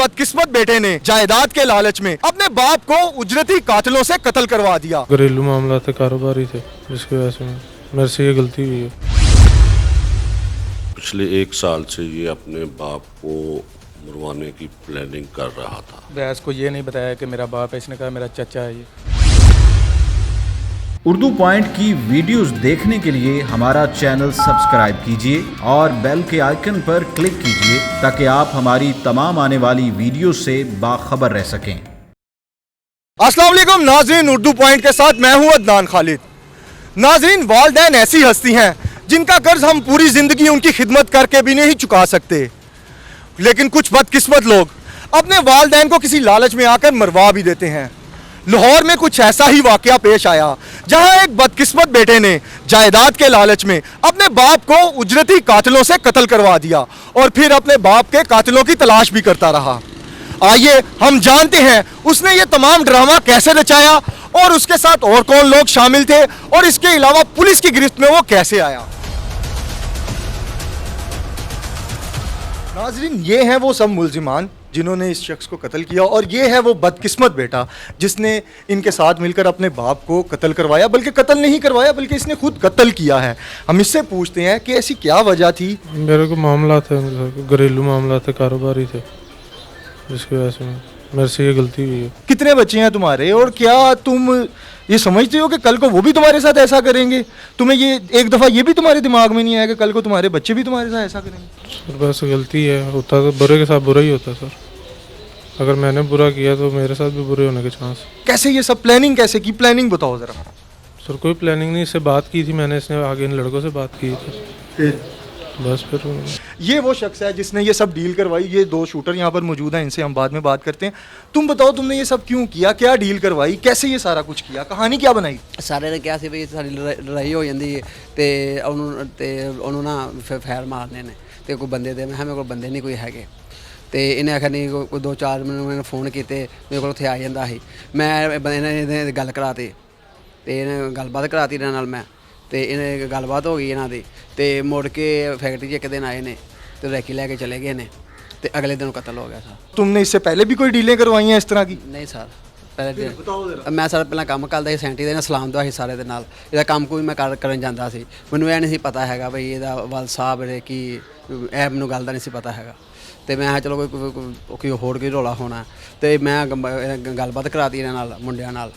बदकिस्मत बेटे ने जायदाद के लालच में अपने बाप को उजरती कातिलों से कत्ल करवा दिया। घरेलू मामला थे, कारोबारी थे, जिसकी वजह से मेरे से ये गलती हुई है। पिछले 1 साल से ये अपने बाप को मरवाने की प्लानिंग कर रहा था। वैस को ये नहीं बताया कि मेरा बाप है, इसने कहा मेरा चचा है ये। उर्दू पॉइंट की वीडियोस देखने के लिए हमारा चैनल सब्सक्राइब कीजिए और बेल के आइकन पर क्लिक कीजिए ताकि आप हमारी तमाम आने वाली वीडियो से बाखबर रह सकें। अस्सलाम वालेकुम नाज़रीन, उर्दू पॉइंट के साथ मैं हूं अदनान खालिद। नाज़रीन, वालिदैन ऐसी हस्ती हैं जिनका कर्ज हम पूरी जिंदगी उनकी खिदमत करके भी नहीं चुका सकते, लेकिन कुछ बदकिस्मत लोग अपने वालिदैन को किसी लालच में आकर मरवा भी देते हैं। लाहौर में कुछ ऐसा ही वाकया पेश आया जहां एक बदकिस्मत बेटे ने जायदाद के लालच में अपने बाप को उजरती कातिलों से कत्ल करवा दिया और फिर अपने बाप के कातिलों की तलाश भी करता रहा। आइए हम जानते हैं उसने ये तमाम ड्रामा कैसे रचाया और उसके साथ और कौन लोग शामिल थे और इसके अलावा पुलिस की गिरफ्त में वो कैसे आया। नाज़रीन, ये हैं वो सब मुल्जिमान जिन्होंने इस शख्स को कत्ल किया और ये है वो बदकिस्मत बेटा जिसने इनके साथ मिलकर अपने बाप को कत्ल करवाया, बल्कि कत्ल नहीं करवाया बल्कि इसने खुद कत्ल किया है। हम इससे पूछते हैं कि ऐसी क्या वजह थी। मेरे को मामला था, घरेलू मामला थे, कारोबारी थे, जिसकी वजह से मेरे से ये गलती हुई है। कितने बच्चे हैं तुम्हारे और क्या तुम ये समझते हो कि कल को वो भी तुम्हारे साथ ऐसा करेंगे? तुम्हें ये एक दफ़ा ये भी तुम्हारे दिमाग में नहीं आया कि कल को तुम्हारे बच्चे भी तुम्हारे साथ ऐसा करेंगे? सर बस गलती है, होता तो बुरे के साथ बुरा ही होता है सर। अगर मैंने बुरा किया तो मेरे साथ भी बुरे होने के चांस। कैसे ये सब प्लानिंग कैसे की? प्लानिंग बताओ ज़रा। सर कोई प्लानिंग नहीं, इससे बात की थी मैंने, इसने आगे इन लड़कों से बात की थी, बस फिर ये वो शख्स है जिसने ये सब डील करवाई। ये 2 शूटर यहाँ पर मौजूद हैं, इनसे हम बाद में बात करते हैं। तुम बताओ, तुमने ये सब क्यों किया, क्या डील करवाई, कैसे ये सारा कुछ किया, कहानी क्या बनाई? ਸਾਰੇ ਨੇ ਕਿਹਾ ਸੀ ਵੀ ਸਾਡੀ ਲੜਾਈ ਹੋ ਜਾਂਦੀ ਹੈ ਤੇ ਉਹਨੂੰ ਨਾ ਫੈਰ ਮਾਰਨੇ ਨੇ ਤੇ ਕੋਈ ਬੰਦੇ ਦੇ। ਮੈਂ ਕਿਹਾ ਮੇਰੇ ਕੋਲ ਬੰਦੇ ਨਹੀਂ ਕੋਈ ਹੈਗੇ ਤੇ ਇਹਨੇ ਆਖਿਆ ਨਹੀਂ ਕੋਈ 2-4 ਮੈਨੂੰ ਫੋਨ ਕੀਤੇ, ਮੇਰੇ ਕੋਲ ਉੱਥੇ ਆ ਜਾਂਦਾ ਸੀ। ਮੈਂ ਬੰਦੇ ਨੇ ਗੱਲ ਕਰਾਤੀ ਤੇ ਇਹਨੇ ਗੱਲਬਾਤ ਕਰਾਤੀ ਇਹਨਾਂ ਨਾਲ ਮੈਂ ਤੇ ਇਹਨੇ ਗੱਲਬਾਤ ਹੋ ਗਈ ਇਹਨਾਂ ਦੀ ਤੇ ਮੁੜ ਕੇ ਫੈਕਟਰੀ 'ਚ ਇੱਕ ਦਿਨ ਆਏ ਨੇ ਤੇ ਰੈਕੀ ਲੈ ਕੇ ਚਲੇ ਗਏ ਨੇ ਤੇ ਅਗਲੇ ਦਿਨ ਕਤਲ ਹੋ ਗਿਆ ਸਰ। तुमने इससे पहले भी कोई डीलें करवाई हैं इस तरह की? ਨਹੀਂ ਸਰ, ਪਹਿਲੇ ਦਿਨ ਮੈਂ ਸਰ ਪਹਿਲਾਂ ਕੰਮ ਕਰਦਾ ਸੀ ਸੈਂਟੀ ਦੇ ਨਾਲ, ਸਲਾਮ ਦਾ ਸੀ ਸਾਰੇ ਦੇ ਨਾਲ। ਇਹਦਾ ਕੰਮ ਕੋਈ ਮੈਂ ਕਰਨ ਜਾਂਦਾ ਸੀ, ਮੈਨੂੰ ਇਹ ਨਹੀਂ ਸੀ ਪਤਾ ਹੈਗਾ ਬਈ ਇਹਦਾ ਵਲ ਸਾਹਿਬ ਨੇ ਕਿ ਇਹ ਮੈਨੂੰ ਗੱਲ ਦਾ ਨਹੀਂ ਸੀ ਪਤਾ ਹੈਗਾ ਤੇ ਮੈਂ ਕਿਹਾ ਚਲੋ ਕੋਈ ਹੋਰ ਕੋਈ ਰੌਲਾ ਹੋਣਾ ਤੇ ਮੈਂ ਗੱਲਬਾਤ ਕਰਾਤੀ ਇਹਨਾਂ ਨਾਲ ਮੁੰਡਿਆਂ ਨਾਲ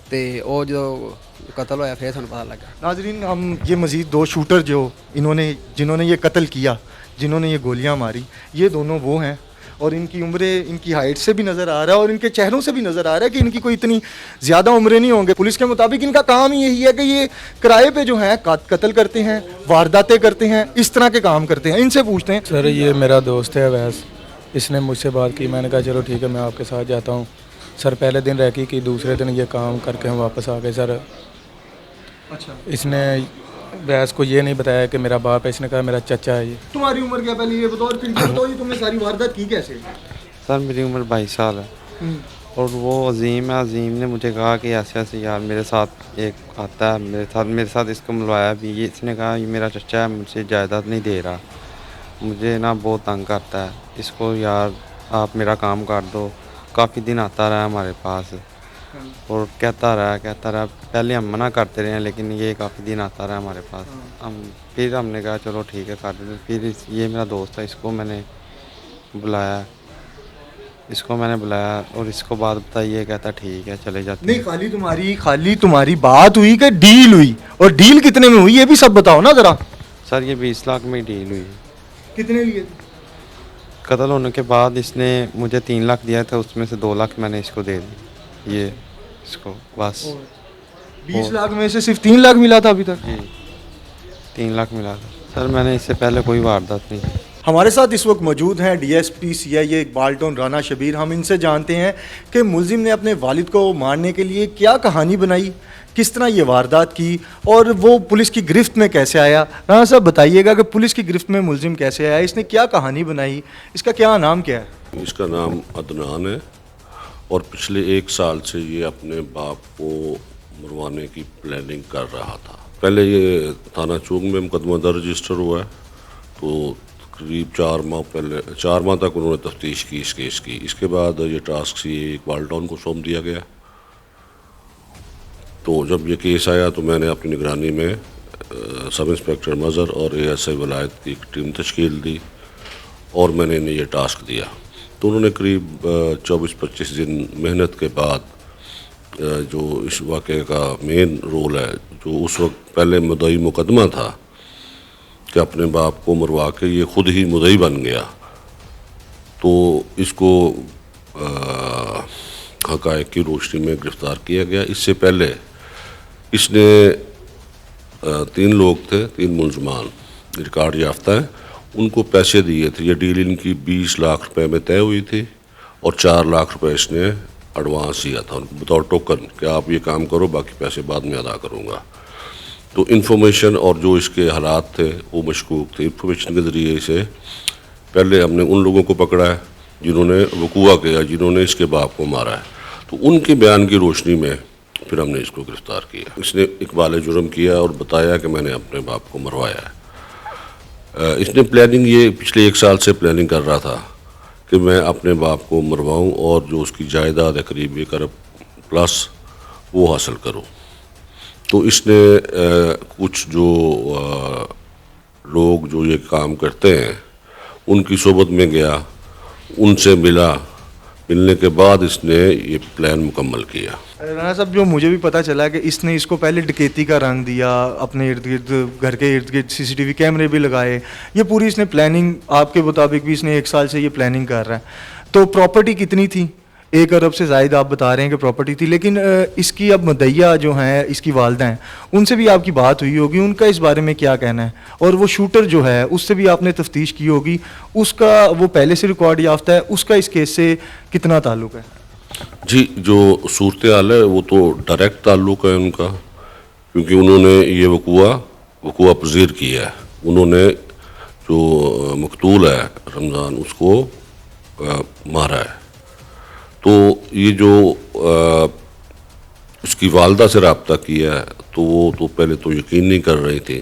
ਤੇ ਉਹ ਜਦੋਂ कत्ल होया फिर ਸਾਨੂੰ पता लगा। नाज़रीन, हम ये मज़ीद 2 शूटर जो जिन्होंने ये कत्ल किया, जिन्होंने ये गोलियां मारी, ये दोनों वो हैं और इनकी उम्रें इनकी हाइट से भी नज़र आ रहा है और इनके चेहरों से भी नज़र आ रहा है कि इनकी कोई इतनी ज़्यादा उम्रें नहीं होंगे। पुलिस के मुताबिक इनका काम ही यही है कि ये किराए पे जो है कत्ल करते हैं, वारदातें करते हैं, इस तरह के काम करते हैं। इनसे पूछते हैं। सर ये मेरा दोस्त है वैस, इसने मुझसे बात की, मैंने कहा चलो ठीक है मैं आपके साथ जाता हूँ। सर पहले दिन रैकी की, दूसरे दिन ये काम करके हम वापस आ गए सर। अच्छा, इसने वैस को ये नहीं बताया कि मेरा बाप है, इसने कहा मेरा चचा है ये। तुम्हारी उम्र क्या पहले ये बताओ और फिर ये बताओ ये तुमने सारी वारदात की कैसे? सर मेरी उम्र 22 साल है और वो अजीम है, अजीम ने मुझे कहा कि ऐसे ऐसे यार मेरे साथ एक आता है, मेरे साथ इसको मिलवाया भी। ये इसने कहा ये मेरा चचा है, मुझसे जायदाद नहीं दे रहा, मुझे ना बहुत तंग करता है, इसको यार आप मेरा काम कर दो। काफ़ी दिन आता रहा हमारे पास और कहता रहा। पहले हम मना करते रहे लेकिन ये काफ़ी दिन आता रहा हमारे पास। फिर हमने कहा चलो ठीक है कर देते। फिर ये मेरा दोस्त है, इसको मैंने बुलाया और इसको बात बताइए, कहता ठीक है चले जाते। नहीं, खाली तुम्हारी बात हुई कि डील हुई? और डील कितने में हुई ये भी सब बताओ ना ज़रा। सर ये 20 लाख में डील हुई। कितने लिए? कत्ल होने के बाद इसने मुझे 3 लाख दिया था, उसमें से 2 लाख मैंने इसको दे दी। ये इसको बस 20 लाख में से सिर्फ 3 लाख मिला था अभी तक? जी 3 लाख मिला था सर। मैंने इससे पहले कोई वारदात नहीं। हमारे साथ इस वक्त मौजूद हैं DSP CIA इकबाल टोन राना शबीर। हम इनसे जानते हैं कि मुलजिम ने अपने वालिद को मारने के लिए क्या कहानी बनाई, किस तरह ये वारदात की और वो पुलिस की गिरफ्त में कैसे आया। राना साहब बताइएगा कि पुलिस की गिरफ्त में मुलजिम कैसे आया, इसने क्या कहानी बनाई, इसका क्या नाम क्या है? इसका नाम अदनान है और पिछले 1 साल से ये अपने बाप को मरवाने की प्लानिंग कर रहा था। पहले ये थाना चौक में मुकदमा दर्ज रजिस्टर हुआ है तो قریب 4 ماہ تک انہوں نے تفتیش کی اس کیس کی. اس کے بعد یہ ٹاسک سی اقبال ٹاؤن کو سونپ دیا گیا. تو جب یہ کیس آیا تو میں نے اپنی نگرانی میں سب انسپیکٹر مظہر اور ASI ولایت کی ایک ٹیم تشکیل دی اور میں نے انہیں یہ ٹاسک دیا. تو انہوں نے قریب 24-25 دن محنت کے بعد جو اس واقعے کا مین رول ہے، جو اس وقت پہلے مدعی مقدمہ تھا کہ اپنے باپ کو مروا کے یہ خود ہی مدعی بن گیا، تو اس کو حقائق کی روشنی میں گرفتار کیا گیا. اس سے پہلے اس نے 3 لوگ تھے، 3 ملزمان ریکارڈ یافتہ ہیں، ان کو پیسے دیے تھے. یہ ڈیل ان کی 20 لاکھ روپے میں طے ہوئی تھی اور 4 لاکھ روپے اس نے ایڈوانس دیا تھا ان کو بطور ٹوکن کہ آپ یہ کام کرو، باقی پیسے بعد میں ادا کروں گا. تو انفارمیشن اور جو اس کے حالات تھے وہ مشکوک تھے. انفارمیشن کے ذریعے سے پہلے ہم نے ان لوگوں کو پکڑا ہے جنہوں نے وقوع کیا، جنہوں نے اس کے باپ کو مارا ہے. تو ان کے بیان کی روشنی میں پھر ہم نے اس کو گرفتار کیا. اس نے اقبال جرم کیا اور بتایا کہ میں نے اپنے باپ کو مروایا ہے. اس نے پلاننگ یہ پچھلے 1 سال سے پلاننگ کر رہا تھا کہ میں اپنے باپ کو مرواؤں اور جو اس کی جائیداد ہے قریب 1 ارب پلس وہ حاصل کروں. تو اس نے کچھ جو لوگ جو یہ کام کرتے ہیں ان کی صحبت میں گیا، ان سے ملنے کے بعد اس نے یہ پلان مکمل کیا. رانا صاحب، جو مجھے بھی پتہ چلا کہ اس نے اس کو پہلے ڈکیتی کا رنگ دیا، اپنے ارد گرد گھر کے ارد گرد CCTV کیمرے بھی لگائے. یہ پوری اس نے پلاننگ آپ کے مطابق بھی اس نے 1 سال سے یہ پلاننگ کر رہا ہے. تو پراپرٹی کتنی تھی؟ 1 ارب سے زائد آپ بتا رہے ہیں کہ پراپرٹی تھی، لیکن اس کی اب مدعیہ جو ہیں اس کی والدہ ہیں، ان سے بھی آپ کی بات ہوئی ہوگی، ان کا اس بارے میں کیا کہنا ہے؟ اور وہ شوٹر جو ہے اس سے بھی آپ نے تفتیش کی ہوگی، اس کا وہ پہلے سے ریکارڈ یافتہ ہے، اس کا اس کیس سے کتنا تعلق ہے؟ جی، جو صورتحال ہے وہ تو ڈائریکٹ تعلق ہے ان کا، کیونکہ انہوں نے یہ وقوع پذیر کیا ہے. انہوں نے جو مقتول ہے رمضان اس کو مارا ہے. تو یہ جو اس کی والدہ سے رابطہ کیا ہے تو وہ تو پہلے تو یقین نہیں کر رہی تھی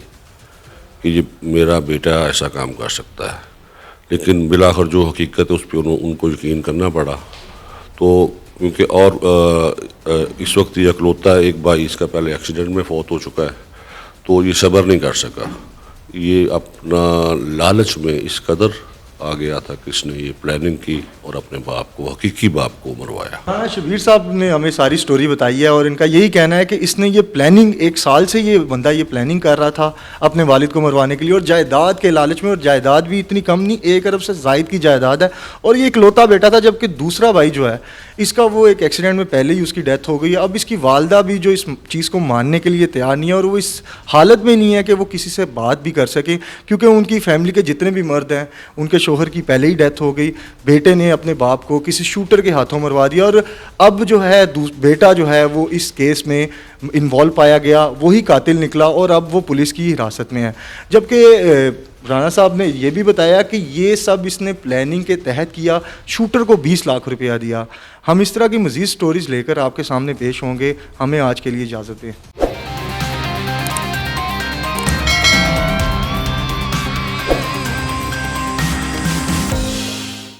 کہ یہ میرا بیٹا ایسا کام کر سکتا ہے، لیکن بالآخر جو حقیقت ہے اس پہ ان کو یقین کرنا پڑا. تو کیونکہ اور اس وقت یہ اکلوتا ہے، ایک بھائی اس کا پہلے ایکسیڈنٹ میں فوت ہو چکا ہے، تو یہ صبر نہیں کر سکا. یہ اپنا لالچ میں اس قدر آ گیا تھا کہ اس نے یہ پلاننگ کی اور اپنے باپ کو، حقیقی باپ کو مروایا. ہاں، شبیر صاحب نے ہمیں ساری سٹوری بتائی ہے اور ان کا یہی کہنا ہے کہ اس نے یہ پلاننگ 1 سال سے یہ بندہ یہ پلاننگ کر رہا تھا اپنے والد کو مروانے کے لیے، اور جائیداد کے لالچ میں، اور جائیداد بھی اتنی کم نہیں، 1 ارب سے زائد کی جائیداد ہے، اور یہ اکلوتا بیٹا تھا. جبکہ دوسرا بھائی جو ہے اس کا وہ ایک ایکسیڈنٹ میں پہلے ہی اس کی ڈیتھ ہو گئی ہے. اب اس کی والدہ بھی جو اس چیز کو ماننے کے لیے تیار نہیں ہے، اور وہ اس حالت میں نہیں ہے کہ وہ کسی سے بات بھی کر سکے، کیونکہ ان کی فیملی کے جتنے بھی مرد ہیں ان کے شوہر کی پہلے ہی ڈیتھ ہو گئی. بیٹے نے اپنے باپ کو کسی شوٹر کے ہاتھوں مروا دیا، اور اب جو ہے بیٹا جو ہے وہ اس کیس میں انوالو پایا گیا، وہی قاتل نکلا اور اب وہ پولیس کی حراست میں ہے. جبکہ رانا صاحب نے یہ بھی بتایا کہ یہ سب اس نے پلاننگ کے تحت کیا، شوٹر کو 20 لاکھ روپیہ دیا. ہم اس طرح کی مزید سٹوریز لے کر آپ کے سامنے پیش ہوں گے. ہمیں آج کے لیے اجازت دیں.